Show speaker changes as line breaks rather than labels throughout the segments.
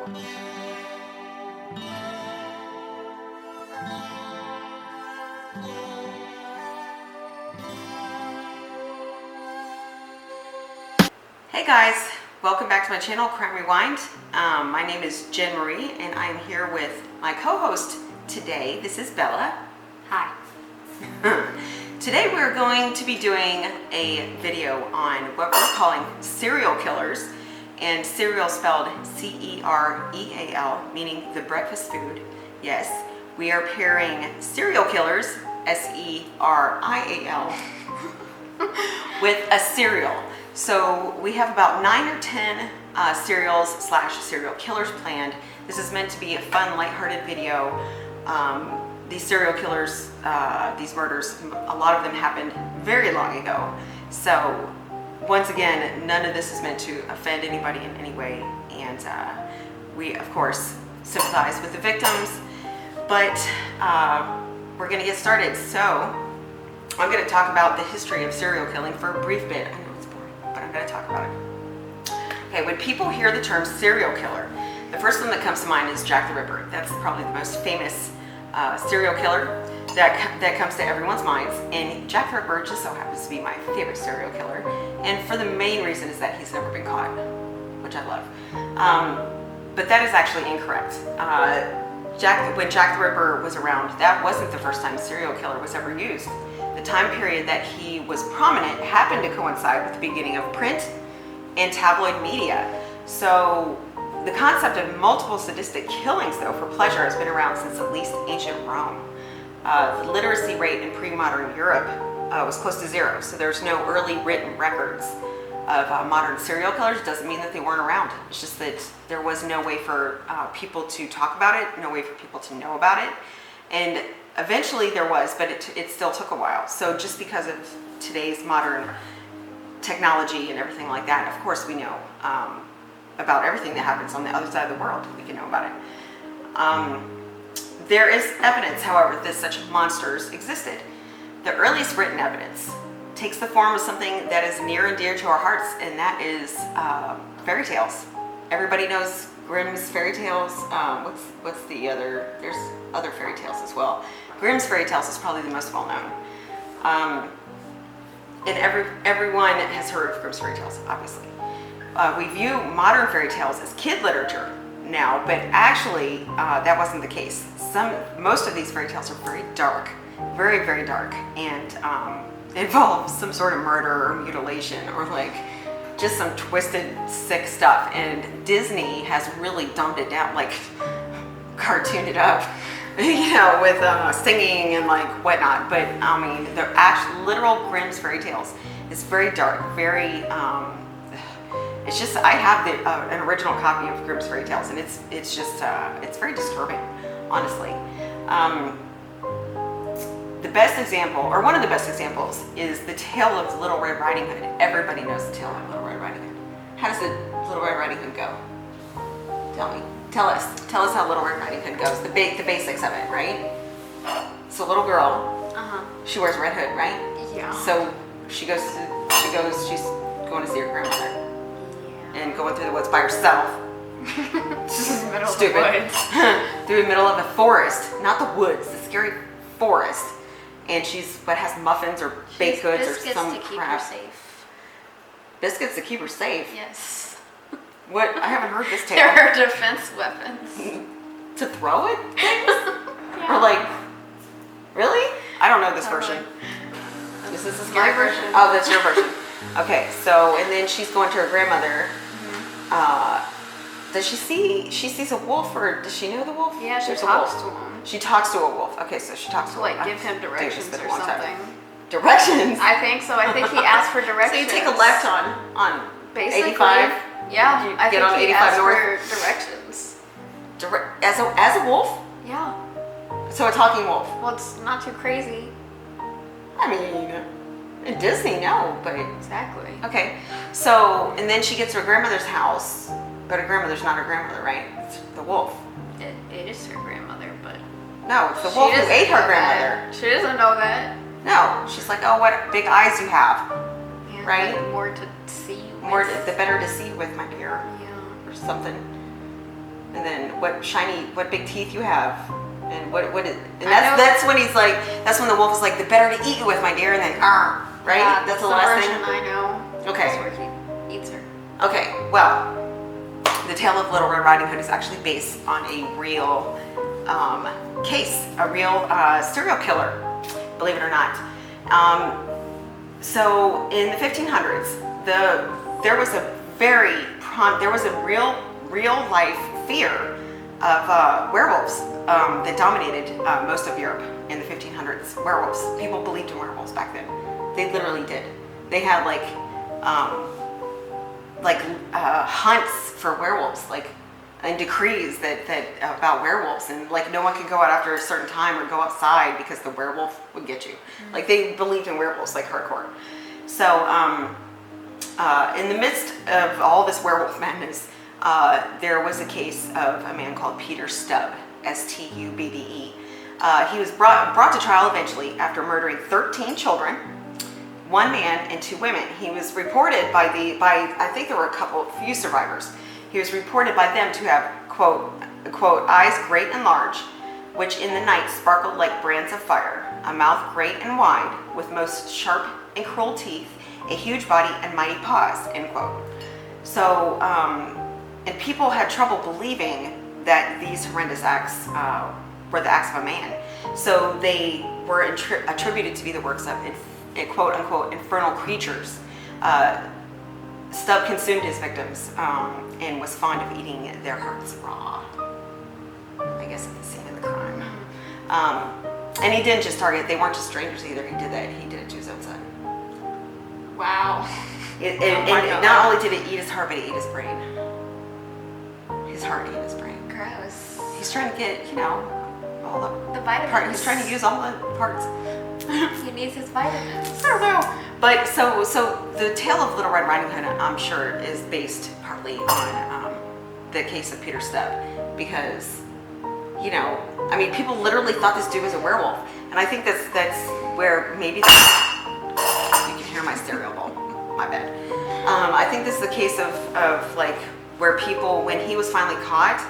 Hey guys, welcome back to my channel, Crime Rewind. My name is Jen Marie and I'm here with my co-host today. This is Bella.
Hi.
Today we're going to be doing a video on what we're calling serial killers, and cereal spelled C-E-R-E-A-L, meaning the breakfast food. Yes, we are pairing serial killers, S-E-R-I-A-L, with a cereal. So we have about 9 or 10 cereals / serial killers planned. This is meant to be a fun, lighthearted video. These serial killers, these murders, a lot of them happened very long ago. So once again, none of this is meant to offend anybody in any way. And we, of course, sympathize with the victims. But we're going to get started. So I'm going to talk about the history of serial killing for a brief bit. I know it's boring, but I'm going to talk about it. Okay, when people hear the term serial killer, the first one that comes to mind is Jack the Ripper. That's probably the most famous serial killer that comes to everyone's minds, and Jack the Ripper just so happens to be my favorite serial killer, and for the main reason is that he's never been caught, which I love. But that is actually incorrect. When Jack the Ripper was around, that wasn't the first time serial killer was ever used. The time period that he was prominent happened to coincide with the beginning of print and tabloid media. So the concept of multiple sadistic killings, though, for pleasure has been around since at least ancient Rome. The literacy rate in pre-modern Europe was close to zero, so there's no early written records of modern serial killers. Doesn't mean that they weren't around. It's just that there was no way for people to talk about it, no way for people to know about it. And eventually there was, but it still took a while. So just because of today's modern technology and everything like that, of course we know about everything that happens on the other side of the world. We can know about it. There is evidence, however, that such monsters existed. The earliest written evidence takes the form of something that is near and dear to our hearts, and that is fairy tales. Everybody knows Grimm's fairy tales. What's the other? There's other fairy tales as well. Grimm's fairy tales is probably the most well known. And everyone has heard of Grimm's fairy tales, obviously. We view modern fairy tales as kid literature now, but actually that wasn't the case. Most of these fairy tales are very dark, very, very dark, and involve some sort of murder or mutilation or like just some twisted, sick stuff. And Disney has really dumbed it down, like cartooned it up, you know, with singing and like whatnot. But I mean, the actual literal Grimm's fairy tales is very dark, very. It's just, I have an original copy of Grimm's fairy tales, and it's just it's very disturbing, honestly. The best example, or one of the best examples, is the tale of Little Red Riding Hood. Everybody knows the tale of Little Red Riding Hood. How does the Little Red Riding Hood go? Tell me. Tell us how Little Red Riding Hood goes. The basics of it, right? So little girl, she wears a red hood, right?
Yeah.
So she's going to see her grandmother. And going through the woods by herself. Stupid. Through the middle of the forest, not the woods, the scary forest. And she's has muffins or baked goods or some crap.
Biscuits to keep her safe.
Biscuits to keep her safe.
Yes.
What? I haven't heard this tale.
They're her defense weapons.
To throw it? Yeah. Or like, really? I don't know this version. Is this a scary version? Oh, that's your version. Okay, so, and then she's going to her grandmother. Does she sees a wolf, or does she know the wolf?
Yeah, she talks to him.
She talks to a wolf. Okay, so she talks to
like give him directions or something.
Directions?
I think so. I think he asked for directions.
So you take a left on
basically
85?
Yeah, I
get
think
on
he
85
asked
north?
for directions.
As a wolf?
Yeah.
So a talking wolf?
Well, it's not too crazy.
I mean, in Disney, no, but...
Exactly.
Okay, so, and then she gets to her grandmother's house, but her grandmother's not her grandmother, right? It's the wolf.
It is her grandmother, but...
No, it's the wolf who ate her grandmother.
She doesn't know that.
No, she's like, oh, what big eyes you have,
Yeah,
right?
More to see with.
The better to see with, my dear.
Yeah.
Or something. And what big teeth you have, and and
I know.
that's when he's like, that's when the wolf is like, the better to eat you with, my dear, and then right?
Yeah,
that's the
the
last
version
thing.
I know.
Okay.
That's where he eats her.
Okay, well, the Tale of Little Red Riding Hood is actually based on a real case, a real serial killer, believe it or not. So in the 1500s, there was a real life fear of werewolves that dominated most of Europe in the 1500s. Werewolves, people believed in werewolves back then. They literally did. They had hunts for werewolves, and decrees that about werewolves, and no one could go out after a certain time or go outside because the werewolf would get you. Mm-hmm. They believed in werewolves hardcore. So in the midst of all this werewolf madness, there was a case of a man called Peter Stubb, Stubbe. He was brought to trial eventually after murdering 13 children, one man and two women. He was reported by I think there were few survivors. He was reported by them to have, quote, eyes great and large, which in the night sparkled like brands of fire, a mouth great and wide, with most sharp and cruel teeth, a huge body and mighty paws, end quote. So, and people had trouble believing that these horrendous acts were the acts of a man. So they were attributed to be the works of quote unquote infernal creatures. Stubb consumed his victims and was fond of eating their hearts raw. I guess at the scene of the crime. And he didn't just target, they weren't just strangers either. He did it to his own son.
Wow.
And not only did it eat his heart, but it ate his brain. His heart ate his brain.
Gross.
He's trying to get, all
the vitamins.
He's trying to use all the parts.
He needs his vitamins.
I don't know. But so the Tale of Little Red Riding Hood, I'm sure, is based partly on the case of Peter Stubb, because people literally thought this dude was a werewolf, and I think that's where maybe you can hear my stereo bowl. My bad. I think this is the case of where people, when he was finally caught,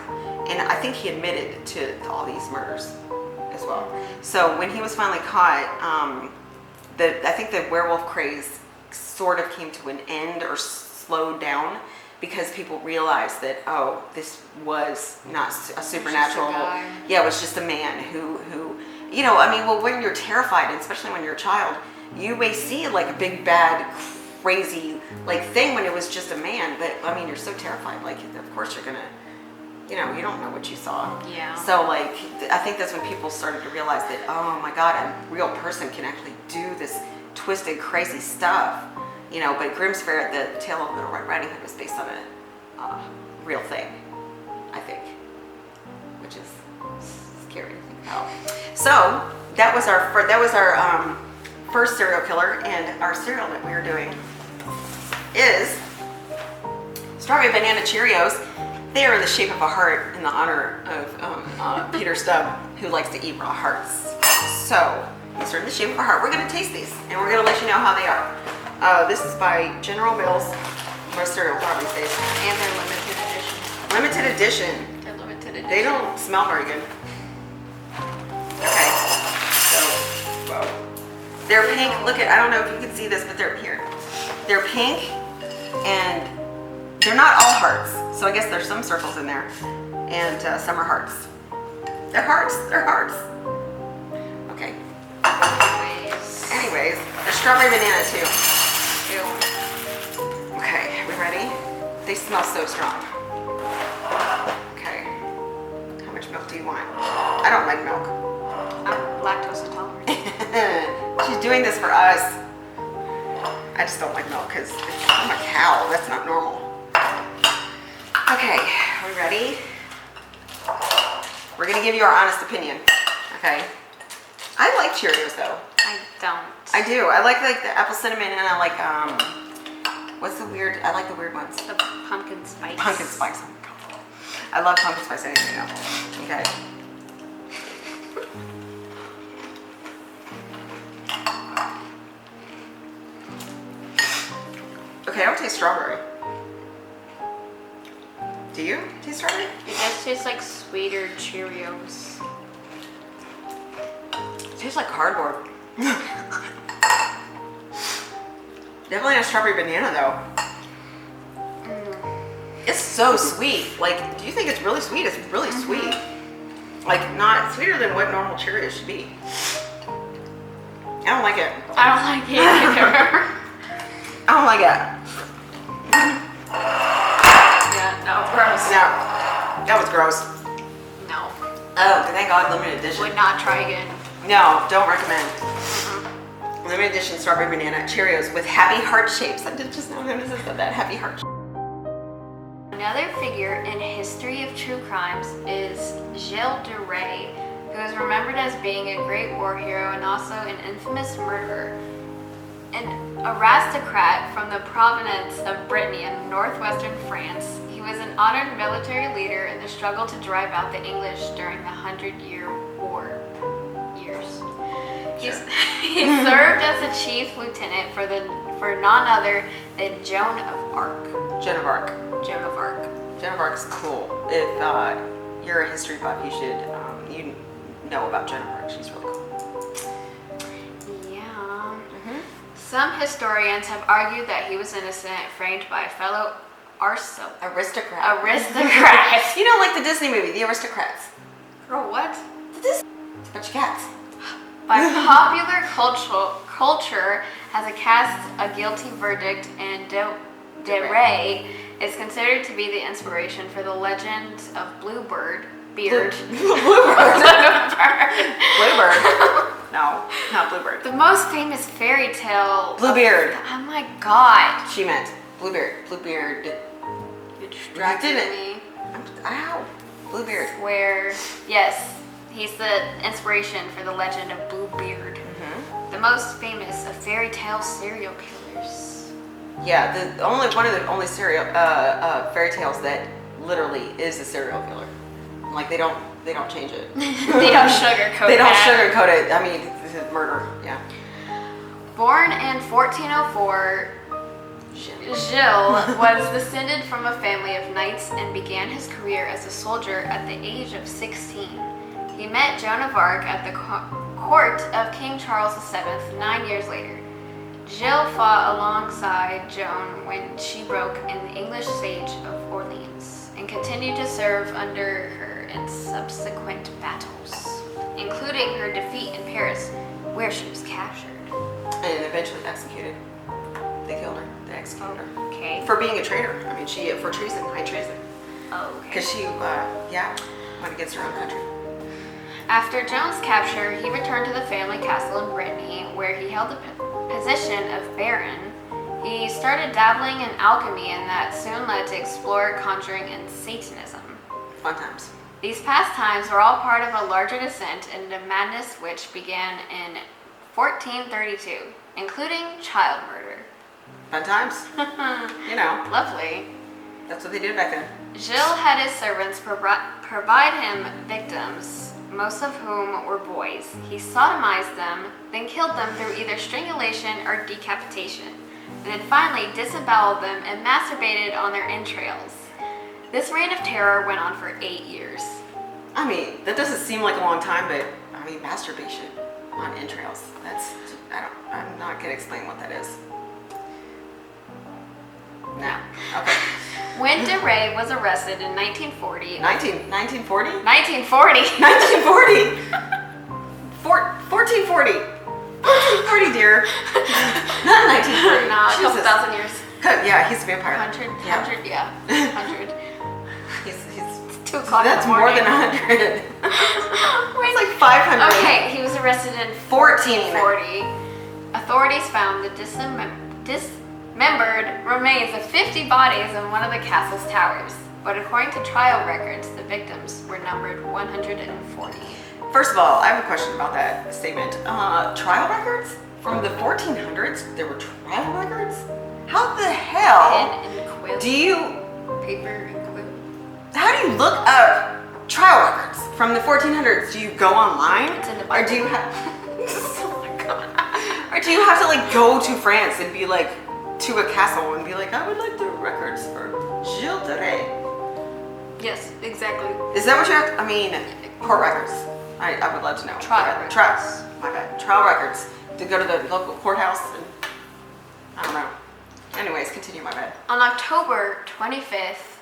and I think he admitted to all these murders as well. So when he was finally caught, I think the werewolf craze sort of came to an end or slowed down, because people realized that, this was not a supernatural. Yeah, it was just a man who when you're terrified, and especially when you're a child, you may see a big bad crazy thing when it was just a man, but you're so terrified, of course you're gonna, you don't know what you saw. Yeah. So I think that's when people started to realize that, oh my God, a real person can actually do this twisted, crazy stuff. But Grimm's Fairy, the Tale of Little Red Riding Hood, was based on a real thing, I think, which is scary to think about. So that was our first serial killer, and our cereal that we are doing is Strawberry Banana Cheerios. They are in the shape of a heart in the honor of Peter Stubb, who likes to eat raw hearts. So these are in the shape of a heart. We're going to taste these, and we're going to let you know how they are. This is by General Mills. Most cereal bar these days.
And they're limited edition.
Limited edition.
They're limited edition.
They don't smell very good. Okay. So, whoa. They're pink. Look at, I don't know if you can see this, but they're here. They're pink, and they're not all hearts. So I guess there's some circles in there, and some are hearts. They're hearts. They're hearts. Okay. Anyways, there's strawberry banana too.
Ew.
Okay, we ready? They smell so strong. Okay. How much milk do you want? I don't like milk.
I'm lactose intolerant.
She's doing this for us. I just don't like milk because I'm a cow. That's not normal. Okay, are we ready? We're gonna give you our honest opinion. Okay. I like Cheerios though.
I don't.
I do. I like the apple cinnamon, and I like what's the weird? I like the weird ones.
The pumpkin spice.
Pumpkin spice. I love pumpkin spice anything though. Okay. Okay, I don't taste strawberry. Do you taste strawberry?
It just tastes like sweeter Cheerios.
It tastes like cardboard. Definitely not strawberry banana though. It's so sweet. Like, do you think it's really sweet? It's really sweet. Like, not sweeter than what normal Cheerios should be. I don't like it.
I don't like it either.
I don't like it.
Yeah, no, gross.
No, that was gross.
No.
Oh, thank God, limited edition.
Would not try again.
No, don't recommend. Limited edition strawberry banana Cheerios with happy heart shapes. I did just now notice that happy heart shape.
Another figure in history of true crimes is Gilles de Rais, who is remembered as being a great war hero and also an infamous murderer. An aristocrat from the province of Brittany in northwestern France, he was an honored military leader in the struggle to drive out the English during the 100-Year War years. He served as a chief lieutenant for none other than Joan of Arc.
Joan of Arc.
Joan of Arc.
Joan of Arc is cool. If you're a history buff, you should you know about Joan of Arc. She's really cool.
Yeah. Some historians have argued that he was innocent, framed by fellow
Aristocrat.
aristocrats.
You know, like the Disney movie, The Aristocrats.
Girl, what?
It's a bunch of cats.
By popular culture has cast a guilty verdict, and de Rais is considered to be the inspiration for the legend of Bluebird.
Bluebird.
Bluebird.
Bluebird. No, not Bluebird.
The most famous fairy tale.
Bluebeard.
Oh my God.
She meant Bluebeard. Bluebeard.
You
Distracted
me.
Ow. Bluebeard.
Where, yes, he's the inspiration for the legend of Bluebeard. The most famous of fairy tale serial killers.
Yeah, one of the only fairy tales that literally is a serial killer. Like they don't change it.
They don't sugarcoat it.
They don't sugarcoat it. I mean, it's murder. Yeah.
Born in 1404, Gilles was descended from a family of knights and began his career as a soldier at the age of 16. He met Joan of Arc at the court of King Charles VII 9 years later. Gilles fought alongside Joan when she broke in the English siege of Orleans and continued to serve under her in subsequent battles, including her defeat in Paris, where she was captured.
And eventually executed. They killed her. They executed her.
Okay.
For being a traitor. I mean, for treason, high treason.
Oh, okay.
Because she, went against her own country.
After Joan's capture, he returned to the family castle in Brittany, where he held the position of baron. He started dabbling in alchemy, and that soon led to explore conjuring and Satanism.
Fun times.
These pastimes were all part of a larger descent into madness which began in 1432, including child murder.
Fun times. You know,
Lovely.
that's what they did back then.
Gilles had his servants provide him victims, most of whom were boys. He sodomized them, then killed them through either strangulation or decapitation, and then finally disemboweled them and masturbated on their entrails. This reign of terror went on for 8 years.
I mean, that doesn't seem like a long time, but I mean, masturbation on entrails. I'm not gonna explain what that is. No. Okay.
When de Rais was arrested in 1940,
1940?
1940,
1940! 1440! 1440, dear. Not 1940.
no, a couple
Jesus.
thousand years.
Yeah, he's a vampire.
100,
Yeah.
100, yeah, 100.
He's
2 o'clock
that's
in the
more
morning.
than 100.
Wait.
It's like 500.
Okay, he was arrested in 1440. Authorities found the dismembered remains of 50 bodies in one of the castle's towers. But according to trial records, the victims were numbered 140.
First of all, I have a question about that statement. Trial records? From the 1400s, there were trial records? How the hell
Pen and quill.
do you,
Paper and quill.
how do you look up trial records from the 1400s? Do you go online?
It's in the
Or
Bible.
do you have, oh my God. Or do you have to like go to France and be like, to a castle and be like, I would like the records for Gilles de Rais.
Yes, exactly.
Is that what you have? I mean, court records. I would love to know.
Trial records.
My bad. Trial records. To go to the local courthouse and I don't know. Anyways, continue. My bad.
On October 25th,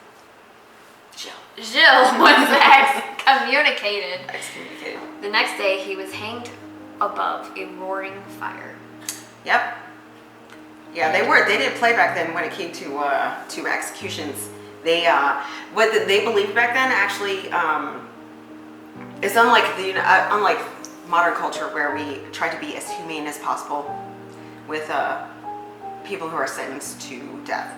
Jill.
Gilles was excommunicated.
Excommunicated.
The next day, he was hanged above a roaring fire.
Yep. Yeah, they didn't play back then when it came to executions. They what they believed back then actually is unlike modern culture where we try to be as humane as possible with people who are sentenced to death.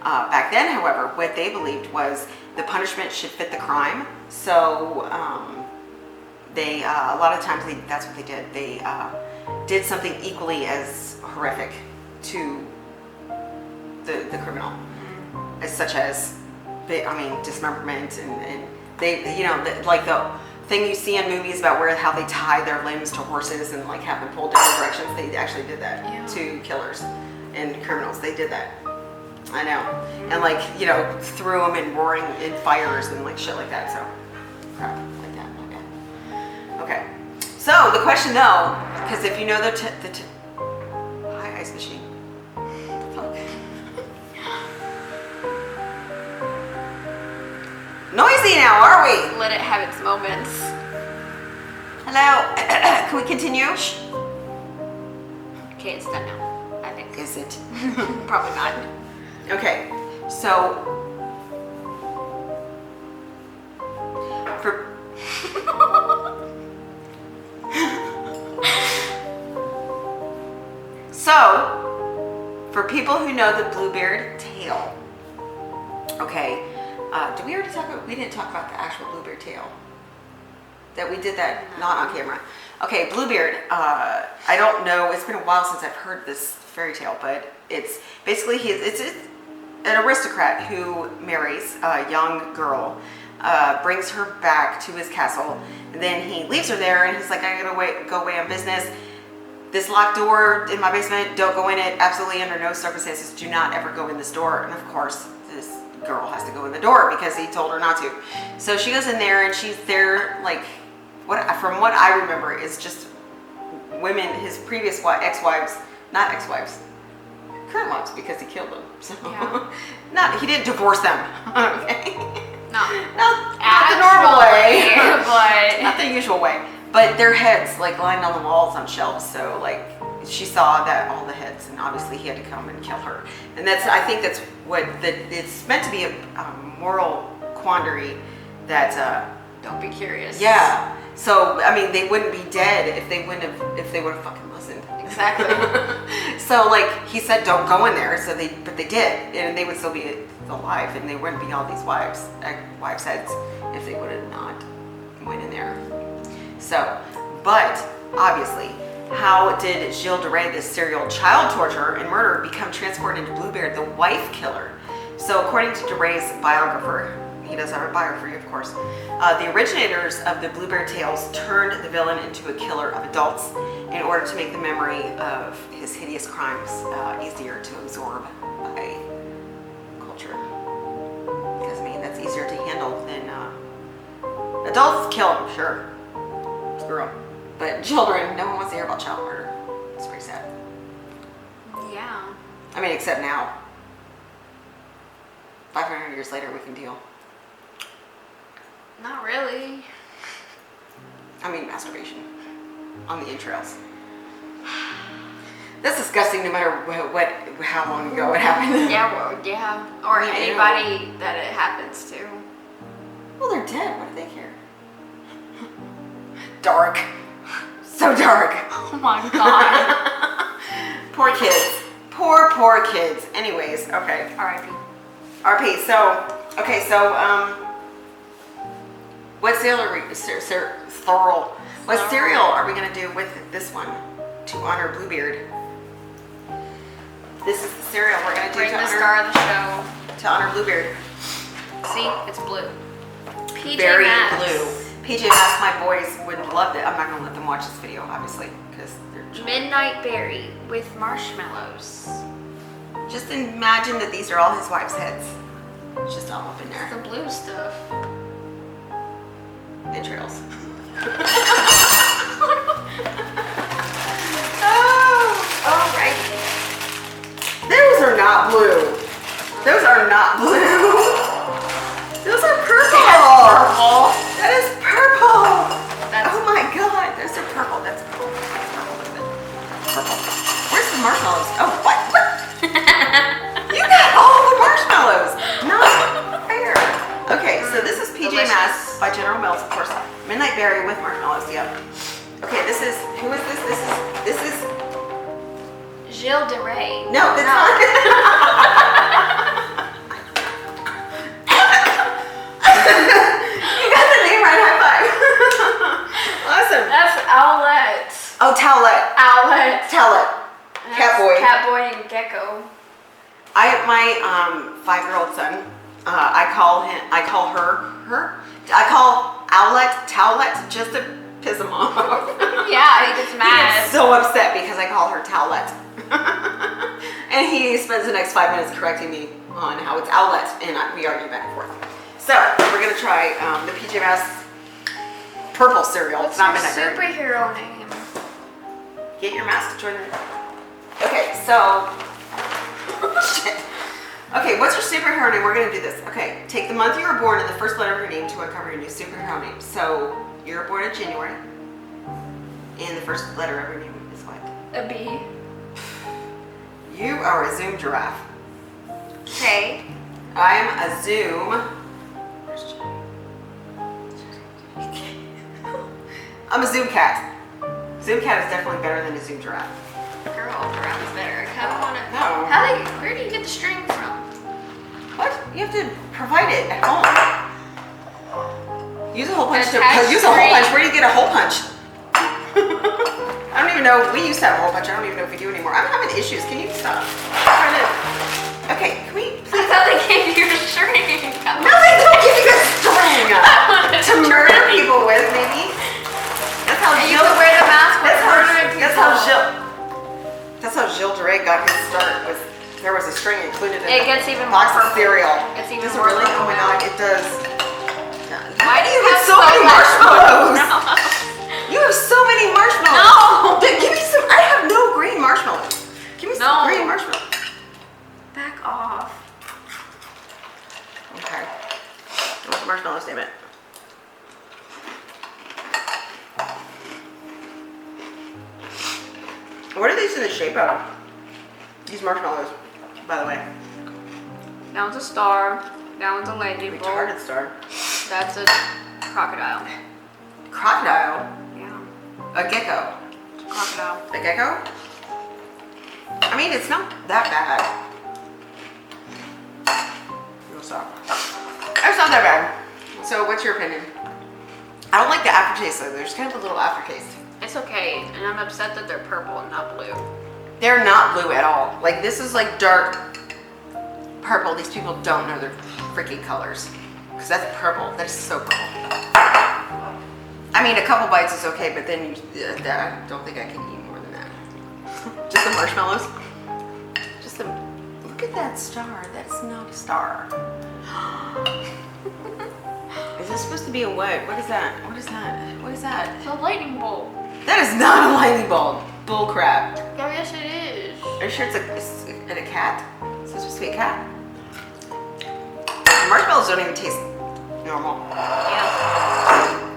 Back then, however, what they believed was the punishment should fit the crime. So they a lot of times that's what they did. They did something equally as horrific to the criminal, as such as dismemberment and they like the thing you see in movies about how they tie their limbs to horses and like have them pulled different directions. They actually did that to killers and criminals. They did that. I know. And threw them in roaring in fires and like shit like that. So crap like that. Okay. Okay. So the question though, because if you know hi ice machine. Fuck. Noisy now, are we?
Let it have its moments.
Hello. Can we continue?
Okay, it's done now, I think.
Is it?
Probably not.
Okay. So for people who know the Bluebeard tale, okay, did we already talk about, we didn't talk about the actual Bluebeard tale. That we did that, not on camera. Okay, Bluebeard, I don't know, it's been a while since I've heard this fairy tale, but it's basically, it's an aristocrat who marries a young girl, brings her back to his castle, and then he leaves her there and he's like, I gotta go away on business. This locked door in my basement, don't go in it, absolutely under no circumstances, do not ever go in this door. And of course, this girl has to go in the door because he told her not to. So she goes in there and she's there, like, from what I remember is just women, his previous ex-wives, not ex-wives, current wives, because he killed them. So he didn't divorce them, okay? Not the normal way,
but
not the usual way. But their heads like lined on the walls on shelves, so like she saw that all the heads, and obviously he had to come and kill her. And I think that's what it's meant to be a moral quandary that.
Don't be curious.
Yeah. So I mean, they wouldn't be dead if they would have fucking listened.
Exactly.
So like he said, don't go in there. So but they did, and they would still be alive, and they wouldn't be all these wives' heads if they would have not went in there. So, but obviously, how did Gilles de Rais, this serial child torturer and murderer, become transported into Bluebeard, the wife killer? So, according to de Rais' biographer, he does have a biography, of course, the originators of the Bluebeard tales turned the villain into a killer of adults in order to make the memory of his hideous crimes easier to absorb by culture. Because, I mean, that's easier to handle than adults kill them, sure. Screw them. But children, no one wants to hear about child murder. It's pretty sad.
Yeah.
I mean, except now. 500 years later, we can deal.
Not really.
I mean, masturbation on the entrails. That's disgusting no matter how long ago it happened.
Yeah, well, yeah. Or anybody that it happens to.
Well, they're dead. What do they care? Dark. So dark.
Oh my god.
Poor kids. Poor kids. Anyways, okay.
R.I.P.
RP. So, okay, so, what cereal are we going to do with this one to honor Bluebeard? This is the cereal we're going to do
Bring the star of the show.
to honor Bluebeard.
See, it's blue. PJ
Very
Masks.
blue. PJ Masks, my boys would love it. I'm not going to let them watch this video, obviously, because they're children.
Midnight Berry with marshmallows.
Just imagine that these are all his wives' heads. It's just all up in
It's
there.
the blue stuff.
entrails.
Alrighty.
Those are not blue. Those are not blue. Those are purple.
Purple.
That is purple.
That's
Oh my god, those are purple. That's purple. Purple. Where's the marshmallows? Oh, what? You got all the marshmallows. Not fair. Okay, so this is PJ Masks by General Mills, of course. Midnight Berry with marshmallows. Yep. Okay, this is, who is this? This is
Gilles de Rais.
no, that's not. You got the name right. High five. Awesome.
That's Owlet.
Oh, Towlet.
Owlet.
Towlet. Catboy.
Catboy and Gecko.
My 5-year-old son, I call Owlet Towlet just to piss him off.
Yeah, he gets
He
mad.
gets so upset because I call her Towlet. And he spends the next 5 minutes correcting me on how it's Owlet, and we argue back and forth. So, we're gonna try the PJ Masks purple cereal.
What's
It's not
your
midnight berry.
superhero name?
Get your mask to join the... Okay, so... Shit. Okay, what's your superhero name? We're gonna do this. Okay, take the month you were born and the first letter of your name to uncover your new superhero name. So, you're born in January, and the first letter of your name is what?
A bee.
You are a Zoom giraffe.
Okay.
I'm a Zoom... I'm a Zoom cat. Zoom cat is definitely better than a Zoom giraffe.
Girl, brown's better. I kind of want to.
No.
Where do you get the string from?
What? You have to provide it at home. Use a hole punch.
Attach
Use a hole
string.
punch. Where do you get a hole punch? I don't even know. We used to have a hole punch. I don't even know if we do anymore. I'm having issues. Can you stop? Okay, can we
I
please?
thought they gave you a string.
No, they don't give you a string to murder people with, maybe. That's how
And you
Gilles.
can wear the mask with murdering
That's
people.
how Gilles. That's how Gilles de Rais got his start. There was a string included in
It
the
gets even
box
more
of
purple.
cereal.
It's even
Does it
more
really? Oh my
purple
god, it does.
Why do you
have
have
so many
much
marshmallows?
marshmallows?
You have so many marshmallows.
No.
Give me some. I have no green marshmallows. Give me some
No.
green marshmallows.
Back off.
Okay. I want the marshmallows, damn it. What are these in the shape of? These marshmallows, by the way.
That one's a star. That one's a lightning bolt.
Retarded star.
That's a crocodile.
Crocodile.
Yeah.
A gecko.
It's a crocodile.
A gecko? I mean, it's not that bad. No, stop. It's not that bad. So, what's your opinion? I don't like the aftertaste though. There's kind of a little aftertaste.
It's okay, and I'm upset that they're purple and not blue.
They're not blue at all. Like, this is like dark purple. These people don't know their freaking colors. Because that's purple. That is so purple. I mean, a couple bites is okay, but then I don't think I can eat more than that. Just the marshmallows. Just the, look at that star. That's not a star. Is this supposed to be a what? What is that? What is that? What is that?
It's a lightning bolt.
That is not a lightning bolt. Bull crap.
Oh, yes, it is.
Are you sure it's a cat? Is this supposed to be a cat? Marshmallows don't even taste normal.
Yeah.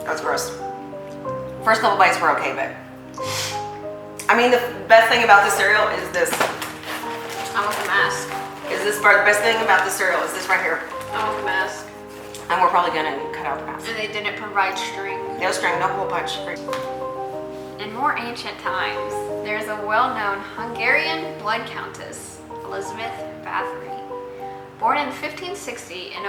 That was gross. First couple bites were okay, but I mean, the best thing about the cereal is this.
I want the mask.
Is this part? The best thing about the cereal is this right here.
I want the mask.
And we're probably gonna cut out the mask.
And they didn't provide string.
No string, no hole punch.
In more ancient times, there's a well-known Hungarian blood countess, Elizabeth Bathory. Born in 1560 in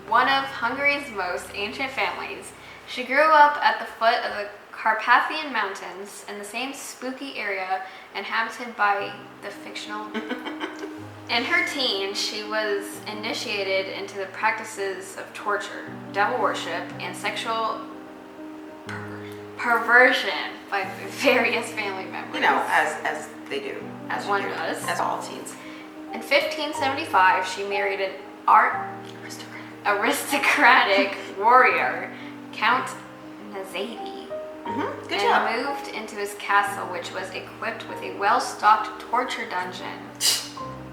one of Hungary's most ancient families, she grew up at the foot of the Carpathian Mountains in the same spooky area inhabited by the fictional... In her teens, she was initiated into the practices of torture, devil worship, and sexual perversion by various family members.
You know, as they do. As
One
you do.
does.
As all teens.
In 1575, she married an art aristocratic warrior, Count Nazadi,
Good
and
job.
moved into his castle, which was equipped with a well-stocked torture dungeon.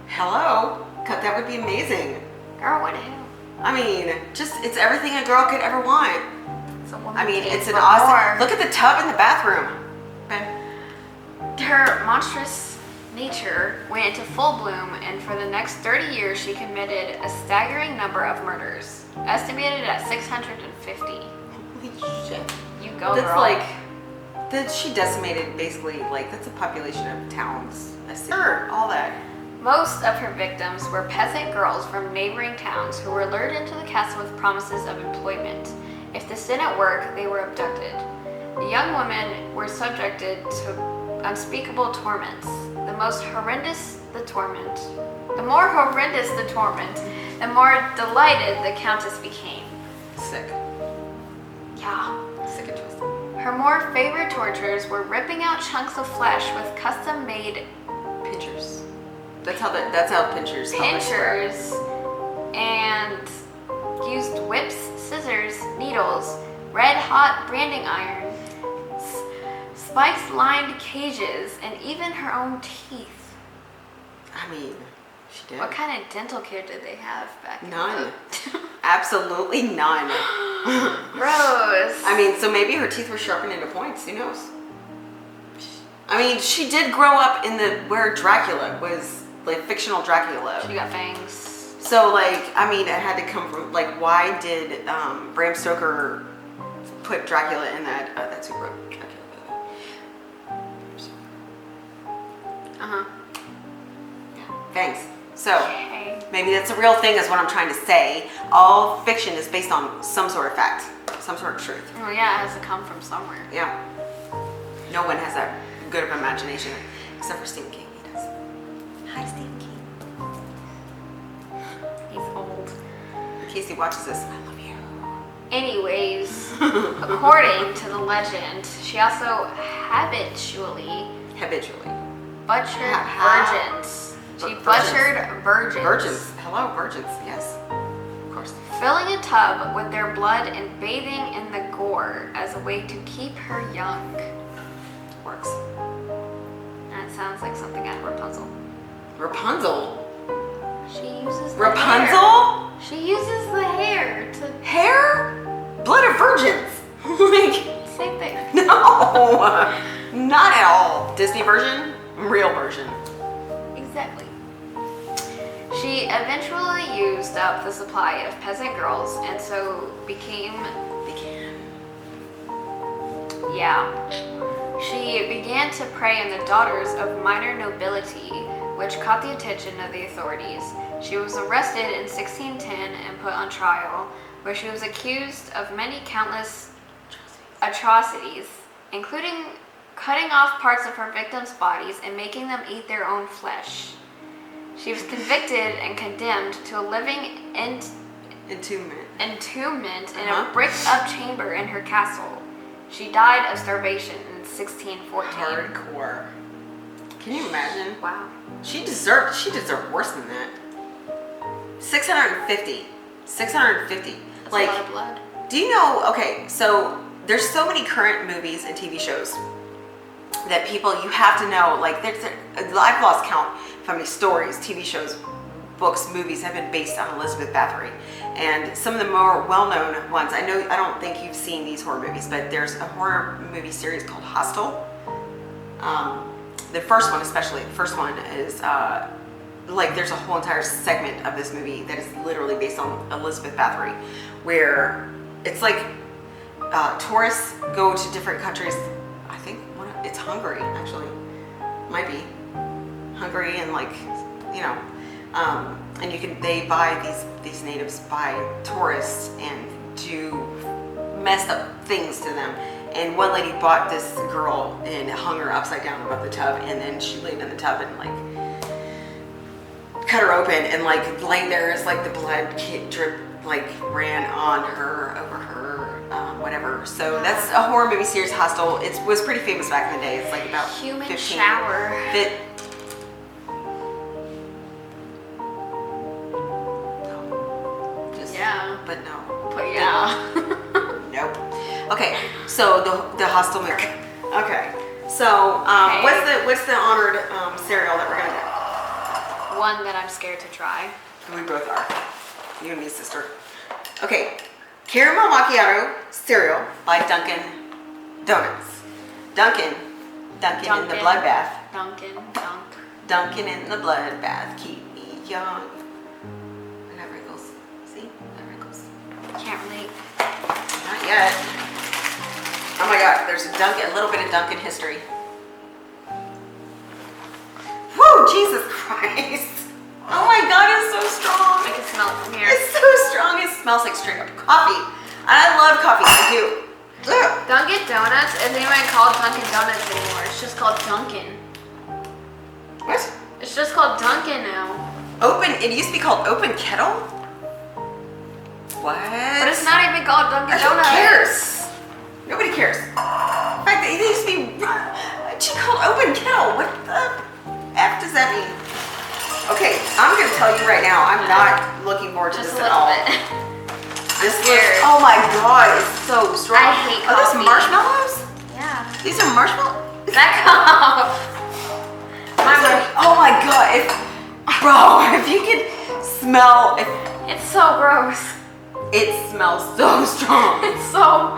Hello. That would be amazing.
Girl, what the hell?
I mean, it's everything a girl could ever want.
It's a woman
I mean,
cave
it's an
for
awesome.
more.
Look at the tub in the bathroom. Okay.
Her monstrous nature went into full bloom, and for the next 30 years, she committed a staggering number of murders, estimated at 650.
Holy shit.
You go,
That's
girl.
like that. She decimated basically like that's a population of towns, a city, all that.
Most of her victims were peasant girls from neighboring towns who were lured into the castle with promises of employment. If this didn't work, they were abducted. The young women were subjected to unspeakable torments. The more horrendous the torment, the more delighted the countess became.
Sick.
Yeah.
Sick and twisted.
Her more favorite tortures were ripping out chunks of flesh with custom-made
Pinchers. That's how pinchers.
pinchers, and used whips, scissors, needles, red-hot branding iron, spikes-lined cages, and even her own teeth.
I mean, she did.
What kind of dental care did they have back
None.
then?
Absolutely none.
Gross.
I mean, so maybe her teeth were sharpened into points. Who knows? I mean, she did grow up in where Dracula was, like fictional Dracula.
She got fangs.
So, like, I mean, it had to come from, like, why did Bram Stoker put Dracula in that? That's who wrote Dracula.
Uh-huh.
Thanks. So,
Okay.
maybe that's a real thing is what I'm trying to say. All fiction is based on some sort of fact, some sort of truth.
Well, yeah, it has to come from somewhere.
Yeah. No one has that good of imagination, except for Stephen King. He does. Hi, Stephen King.
He's old.
In case he watches this, I love you.
Anyways, according to the legend, she also habitually butchered virgins. She butchered virgins.
Virgins. Hello, virgins. Yes. Of course.
Filling a tub with their blood and bathing in the gore as a way to keep her young.
Works.
That sounds like something out of Rapunzel.
Rapunzel?
She uses the
Rapunzel?
hair. She uses the hair to
Hair? Blood of virgins. Like,
same thing.
no. Not at all. Disney version? Real version.
Exactly. She eventually used up the supply of peasant girls and so began. She began to prey on the daughters of minor nobility, which caught the attention of the authorities. She was arrested in 1610 and put on trial, where she was accused of many countless atrocities, including cutting off parts of her victims' bodies and making them eat their own flesh. She was convicted and condemned to a living entombment in a bricked-up chamber in her castle. She died of starvation in 1614.
Hardcore. Can you imagine?
Wow.
She deserved worse than that. 650. 650.
That's
Like,
a lot of blood.
do you know, okay, so there's so many current movies and TV shows that you have to know, like, I've lost count of how many stories, TV shows, books, movies have been based on Elizabeth Bathory. And some of the more well-known ones, I don't think you've seen these horror movies, but there's a horror movie series called Hostel. The first one especially, is like there's a whole entire segment of this movie that is literally based on Elizabeth Bathory, where it's like tourists go to different countries. I think it's Hungary, actually. Might be Hungary, and like, you know, and these natives buy tourists and do messed up things to them. And one lady bought this girl and hung her upside down above the tub, and then she laid in the tub and like cut her open, and like laying there is like the blood drip like ran on her, over her, whatever. So that's a horror movie series, Hostel. It was pretty famous back in the day. It's like about
Human
15.
shower.
Just
Yeah. Yeah.
But no.
But yeah.
Nope. Okay, so the hostile milk. Okay. So
Okay.
what's the honored cereal that we're gonna get?
One that I'm scared to try.
We both are. You and me, sister. Okay. Caramel Macchiato cereal by Dunkin Donuts. Dunkin in the bloodbath. Dunkin in the bloodbath. Keep me young. I got wrinkles. See? I got wrinkles.
Can't relate.
Not yet. Oh my god, there's a little bit of Dunkin history. Whoa, Jesus Christ. Oh my god, it's so strong.
I can smell it from here.
It's so strong. It smells like straight up coffee. And I love coffee. I do. Ugh.
Dunkin' Donuts isn't even called Dunkin' Donuts anymore. It's just called Dunkin'.
What?
It's just called Dunkin' now.
It used to be called Open Kettle? What?
But it's not even called Dunkin'
Who
Donuts.
cares? Nobody cares. In fact, it used to be called Open Kettle. What the F does that mean? Okay, I'm going to tell you right now, I'm not looking forward to
Just
this
a
at
little
all.
bit.
This looks, oh my god, it's so strong.
I hate
Are those
coffee.
marshmallows?
Yeah.
These are marshmallows?
Back off.
Oh my god, bro, if you could smell,
It's so gross.
it smells so strong.
It's so.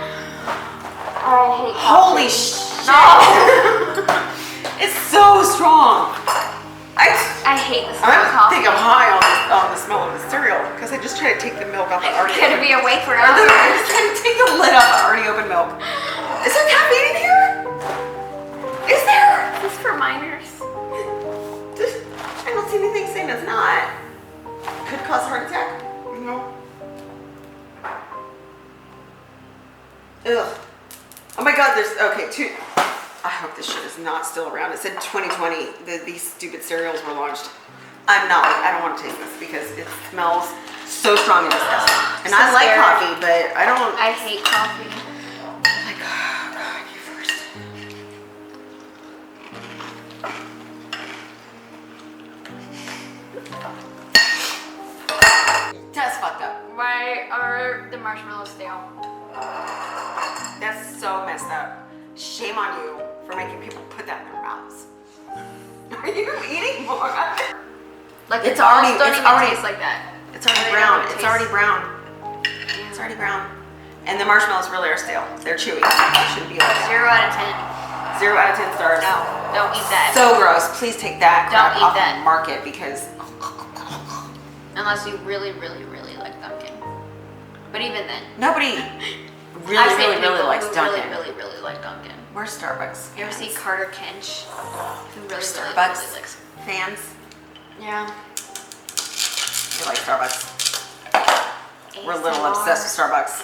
I hate
Holy shit.
No.
It's so strong.
I hate the smell
I
of coffee.
think I'm high on the smell of the cereal because I just tried to take the milk off the already
I'm gonna be awake for
I
hours.
just tried to take the lid off the already open milk. Is there caffeine in here? Is there?
This is for minors.
I don't see anything saying it's not. Could cause a heart attack. No. Ugh. Oh my god, I hope this shit is not still around. It said 2020, these stupid cereals were launched. I don't want to taste this because it smells so strong and disgusting. And
So
I like
scary.
coffee, but I don't.
I hate coffee.
Like, oh god, you first. That's fucked up.
Why are the marshmallows stale?
That's so messed up. Shame on you for making people put that in their mouths. Are you eating more?
Like
It's
the balls
already-
don't
it's
even
already-
taste like that.
It's already
They
brown.
don't
It's
taste-
already brown. It's already brown. And the marshmallows really are stale. They're chewy. They shouldn't be like that.
0 out of 10.
0 out of 10 stars.
No, don't eat that.
So gross. Please take that crap
Don't eat
off
that.
the market because
Unless you really, really, really like Dunkin'. But even then.
nobody
I've
really,
seen
really, really
people
likes
who
Dunkin'.
Really, really, really like Dunkin'.
Where's Starbucks?
You ever see Carter Kinch? Who really, really,
Starbucks
really likes.
fans?
Yeah.
You like Starbucks? We're a little
ASMR.
obsessed with Starbucks.